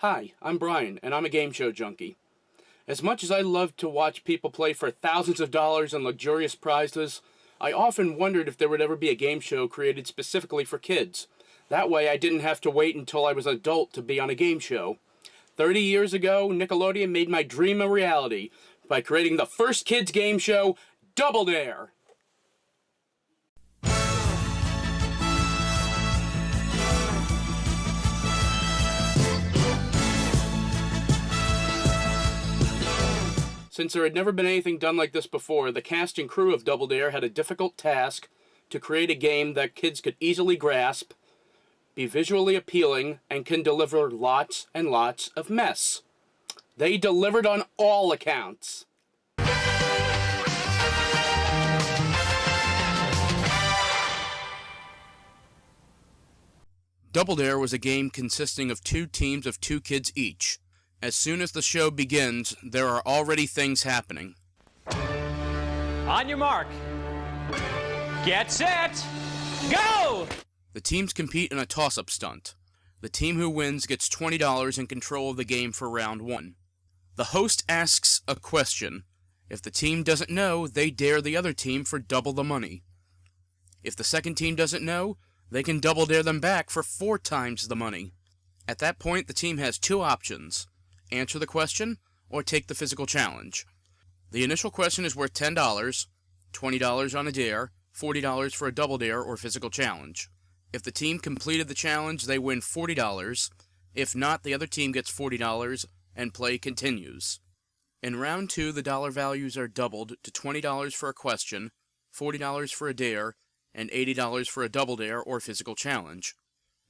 Hi, I'm Brian, and I'm a game show junkie. As much as I love to watch people play for thousands of dollars and luxurious prizes, I often wondered if there would ever be a game show created specifically for kids. That way I didn't have to wait until I was an adult to be on a game show. 30 years ago, Nickelodeon made my dream a reality by creating the first kids game show, Double Dare. Since there had never been anything done like this before, the cast and crew of Double Dare had a difficult task to create a game that kids could easily grasp, be visually appealing, and can deliver lots and lots of mess. They delivered on all accounts. Double Dare was a game consisting of two teams of 2 kids each. As soon as the show begins, there are already things happening. On your mark. Get set. Go! The teams compete in a toss-up stunt. The team who wins gets $20 in control of the game for round 1. The host asks a question. If the team doesn't know, they dare the other team for double the money. If the second team doesn't know, they can double dare them back for 4 times the money. At that point, the team has 2 options. Answer the question, or take the physical challenge. The initial question is worth $10, $20 on a dare, $40 for a double dare or physical challenge. If the team completed the challenge, they win $40. If not, the other team gets $40, and play continues. In round 2, the dollar values are doubled to $20 for a question, $40 for a dare, and $80 for a double dare or physical challenge.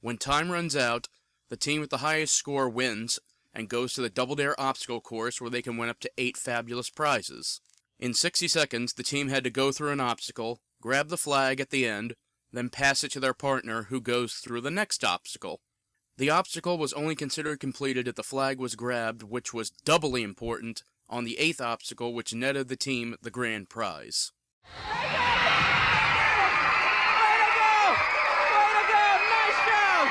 When time runs out, the team with the highest score wins, and goes to the Double Dare obstacle course where they can win up to 8 fabulous prizes. In 60 seconds, the team had to go through an obstacle, grab the flag at the end, then pass it to their partner who goes through the next obstacle. The obstacle was only considered completed if the flag was grabbed, which was doubly important on the 8th obstacle, which netted the team the grand prize. Way to go! Way to go! Nice job!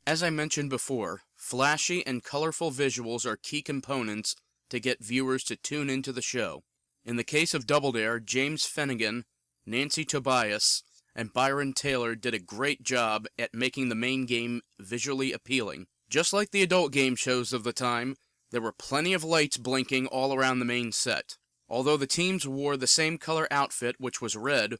As I mentioned before, flashy and colorful visuals are key components to get viewers to tune into the show. In the case of Double Dare, James Finnegan, Nancy Tobias, and Byron Taylor did a great job at making the main game visually appealing. Just like the adult game shows of the time, there were plenty of lights blinking all around the main set. Although the teams wore the same color outfit, which was red,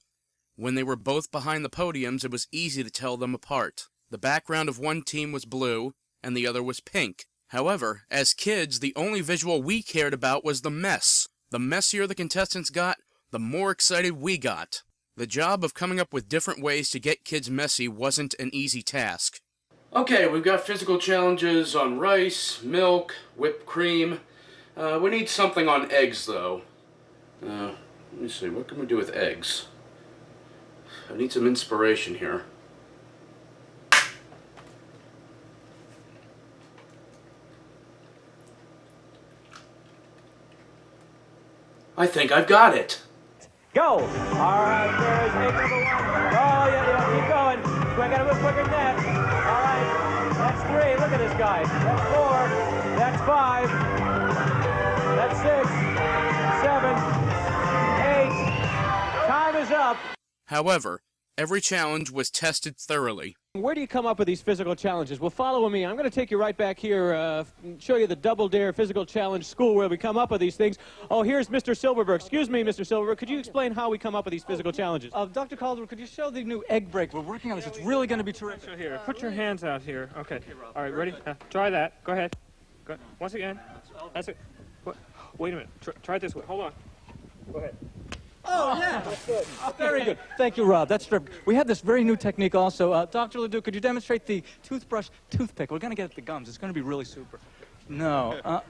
when they were both behind the podiums, it was easy to tell them apart. The background of one team was blue, and the other was pink. However, as kids, the only visual we cared about was the mess. The messier the contestants got, the more excited we got. The job of coming up with different ways to get kids messy wasn't an easy task. Okay, we've got physical challenges on rice, milk, whipped cream. We need something on eggs, though. Let me see, what can we do with eggs? I need some inspiration here. I think I've got it. Go! All right, there's egg number 1. Oh, yeah, keep going. I gotta move quicker than that. All right, that's 3. Look at this guy. That's 4. That's 5. That's 6. 7. 8. Time is up. However, every challenge was tested thoroughly. Where do you come up with these physical challenges? Well, follow me. I'm going to take you right back here, show you the Double Dare Physical Challenge School where we come up with these things. Oh, here's Mr. Silverberg. Excuse me, Mr. Silverberg. Could you explain how we come up with these physical challenges? Dr. Caldwell, could you show the new egg break? We're working on this. It's really going to be terrific. Here, put your hands out here. Okay. All right, ready? Try that. Go ahead. Go. Once again. That's it. Wait a minute. Try it this way. Hold on. Go ahead. Oh, yeah. Very good. Thank you, Rob. That's terrific. We have this very new technique also. Dr. Ledoux, could you demonstrate the toothbrush toothpick? We're going to get at the gums. It's going to be really super. No.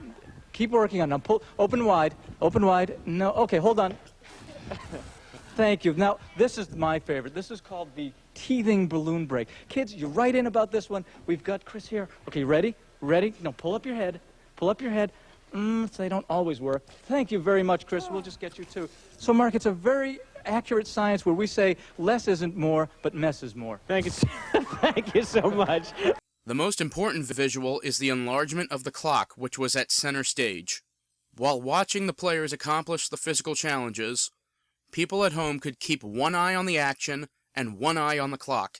Keep working on it. Now, pull. Open wide. Open wide. No. Okay, hold on. Thank you. Now, this is my favorite. This is called the teething balloon break. Kids, you write in about this one. We've got Chris here. Okay, ready? Ready? No, pull up your head. Pull up your head. They don't always work. Thank you very much, Chris. We'll just get you two. So, Mark, it's a very accurate science where we say less isn't more, but mess is more. Thank you, thank you so much. The most important visual is the enlargement of the clock, which was at center stage. While watching the players accomplish the physical challenges, people at home could keep one eye on the action and one eye on the clock.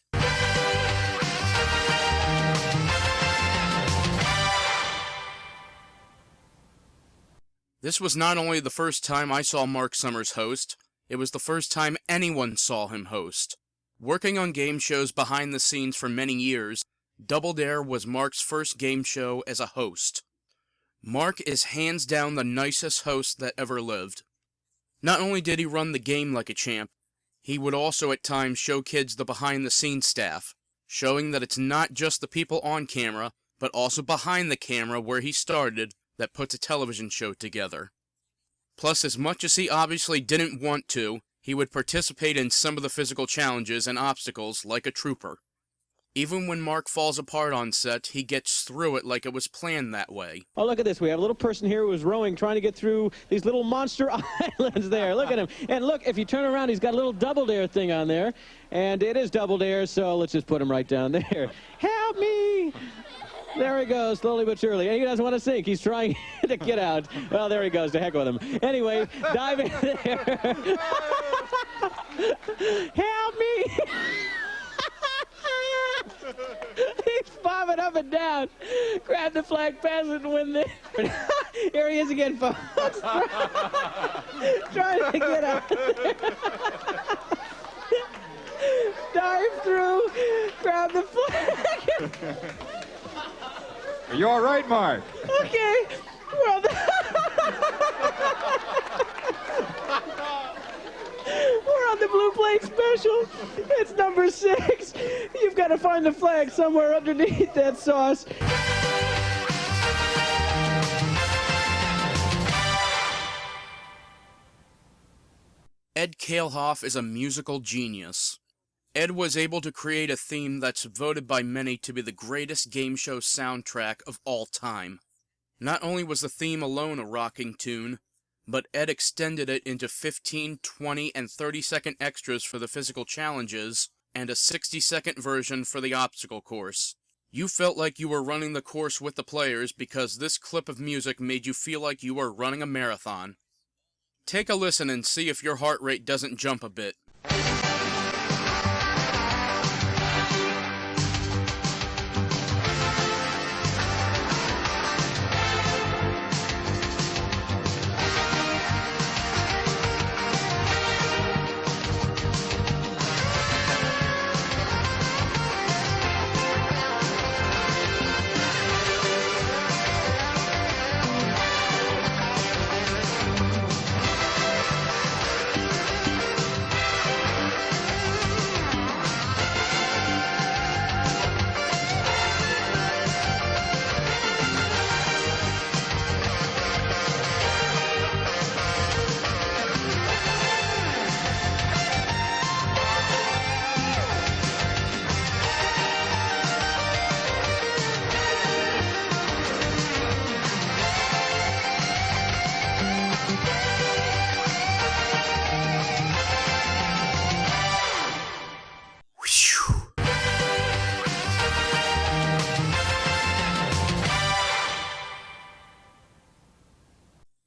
This was not only the first time I saw Mark Summers host, it was the first time anyone saw him host. Working on game shows behind the scenes for many years, Double Dare was Mark's first game show as a host. Mark is hands down the nicest host that ever lived. Not only did he run the game like a champ, he would also at times show kids the behind-the-scenes staff, showing that it's not just the people on camera, but also behind the camera where he started, that puts a television show together. Plus, as much as he obviously didn't want to, he would participate in some of the physical challenges and obstacles like a trooper. Even when Mark falls apart on set, he gets through it like it was planned that way. Oh, look at this. We have a little person here who is rowing, trying to get through these little monster islands there. Look at him. And look, if you turn around, he's got a little Double Dare thing on there. And it is Double Dare, so let's just put him right down there. Help me! There he goes, slowly but surely. And he doesn't want to sink. He's trying to get out. Well, there he goes. To heck with him. Anyway, dive in there. Help me! He's bobbing up and down. Grab the flag, pass it, and win this. Here he is again, folks. Trying to get out. Dive through, grab the flag. Are you all right, Mark? Okay. Well, we're on the Blue Plate Special. It's number 6. You've got to find the flag somewhere underneath that sauce. Ed Kalehoff is a musical genius. Ed was able to create a theme that's voted by many to be the greatest game show soundtrack of all time. Not only was the theme alone a rocking tune, but Ed extended it into 15, 20, and 30-second extras for the physical challenges, and a 60-second version for the obstacle course. You felt like you were running the course with the players because this clip of music made you feel like you were running a marathon. Take a listen and see if your heart rate doesn't jump a bit.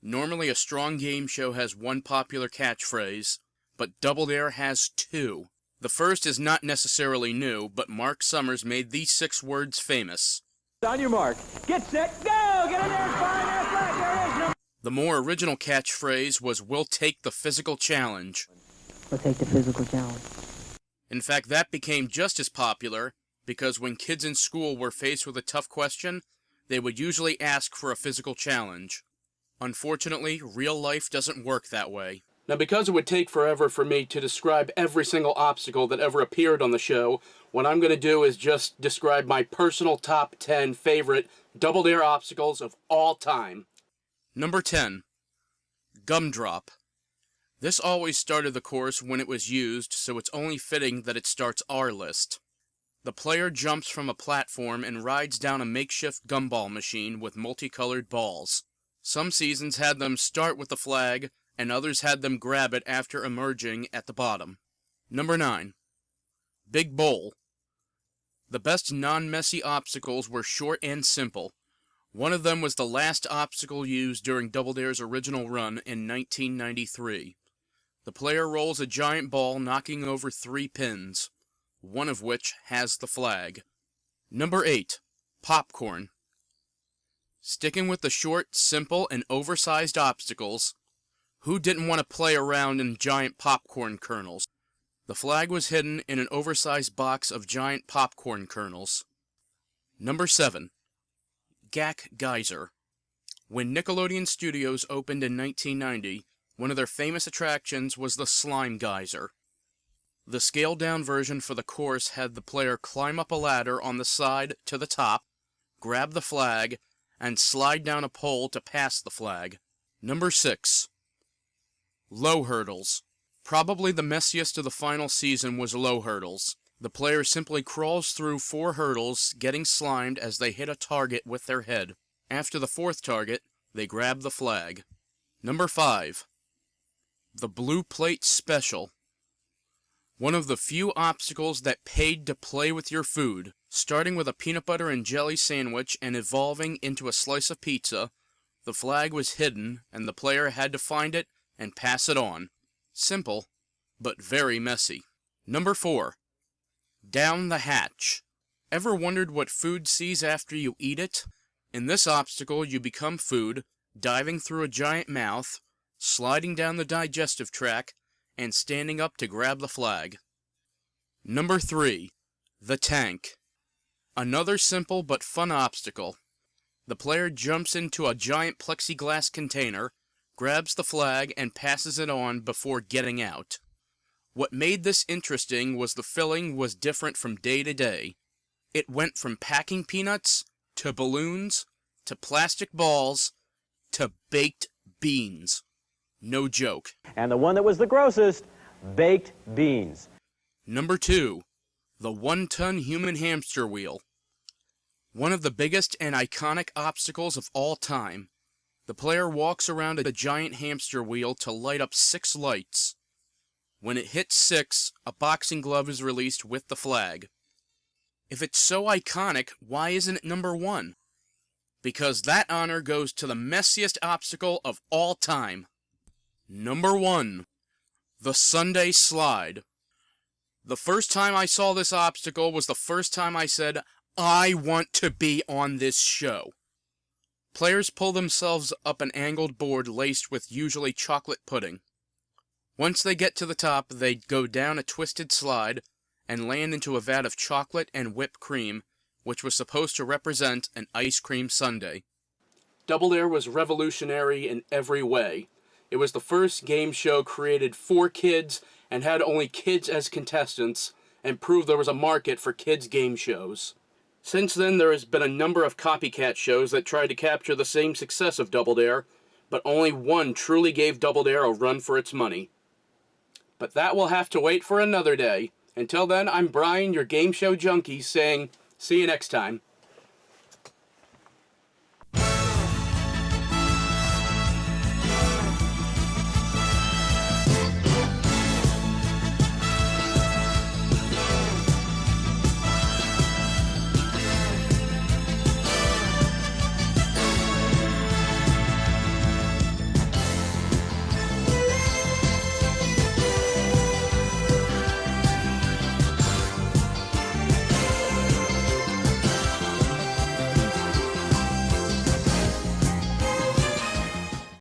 Normally a strong game show has one popular catchphrase, but Double Dare has 2. The first is not necessarily new, but Mark Summers made these 6 words famous. On your mark. Get set, go! Get in there and find that flag. There it is. The more original catchphrase was, "We'll take the physical challenge." We'll take the physical challenge. In fact, that became just as popular, because when kids in school were faced with a tough question, they would usually ask for a physical challenge. Unfortunately, real life doesn't work that way. Now, because it would take forever for me to describe every single obstacle that ever appeared on the show, what I'm going to do is just describe my personal top 10 favorite Double Dare obstacles of all time. Number 10. Gumdrop. This always started the course when it was used, so it's only fitting that it starts our list. The player jumps from a platform and rides down a makeshift gumball machine with multicolored balls. Some seasons had them start with the flag, and others had them grab it after emerging at the bottom. Number 9. Big Bowl. The best non-messy obstacles were short and simple. One of them was the last obstacle used during Double Dare's original run in 1993. The player rolls a giant ball knocking over 3 pins, one of which has the flag. Number 8. Popcorn. Sticking with the short, simple, and oversized obstacles, who didn't want to play around in giant popcorn kernels? The flag was hidden in an oversized box of giant popcorn kernels. Number 7. Gak Geyser. When Nickelodeon Studios opened in 1990, one of their famous attractions was the Slime Geyser. The scaled-down version for the course had the player climb up a ladder on the side to the top, grab the flag, and slide down a pole to pass the flag. Number 6. Low hurdles. Probably the messiest of the final season was low hurdles. The player simply crawls through 4 hurdles, getting slimed as they hit a target with their head. After the 4th target, they grab the flag. Number 5. The Blue Plate Special. One of the few obstacles that paid to play with your food, starting with a peanut butter and jelly sandwich and evolving into a slice of pizza. The flag was hidden, and the player had to find it and pass it on. Simple, but very messy. Number 4. Down the hatch. Ever wondered what food sees after you eat it? In this obstacle, you become food, diving through a giant mouth, sliding down the digestive tract, and standing up to grab the flag. Number 3. The Tank. Another simple but fun obstacle. The player jumps into a giant plexiglass container, grabs the flag, and passes it on before getting out. What made this interesting was the filling was different from day to day. It went from packing peanuts, to balloons, to plastic balls, to baked beans. No joke. And the one that was the grossest, baked beans. Number 2. The 1-ton human hamster wheel. One of the biggest and iconic obstacles of all time. The player walks around a giant hamster wheel to light up 6 lights. When it hits 6, a boxing glove is released with the flag. If it's so iconic, why isn't it number 1? Because that honor goes to the messiest obstacle of all time. Number 1. The Sunday Slide. The first time I saw this obstacle was the first time I said, I want to be on this show. Players pull themselves up an angled board laced with usually chocolate pudding. Once they get to the top, they go down a twisted slide and land into a vat of chocolate and whipped cream, which was supposed to represent an ice cream sundae. Double Dare was revolutionary in every way. It was the first game show created for kids and had only kids as contestants, and proved there was a market for kids' game shows. Since then, there has been a number of copycat shows that tried to capture the same success of Double Dare, but only one truly gave Double Dare a run for its money. But that will have to wait for another day. Until then, I'm Brian, your game show junkie, saying, see you next time.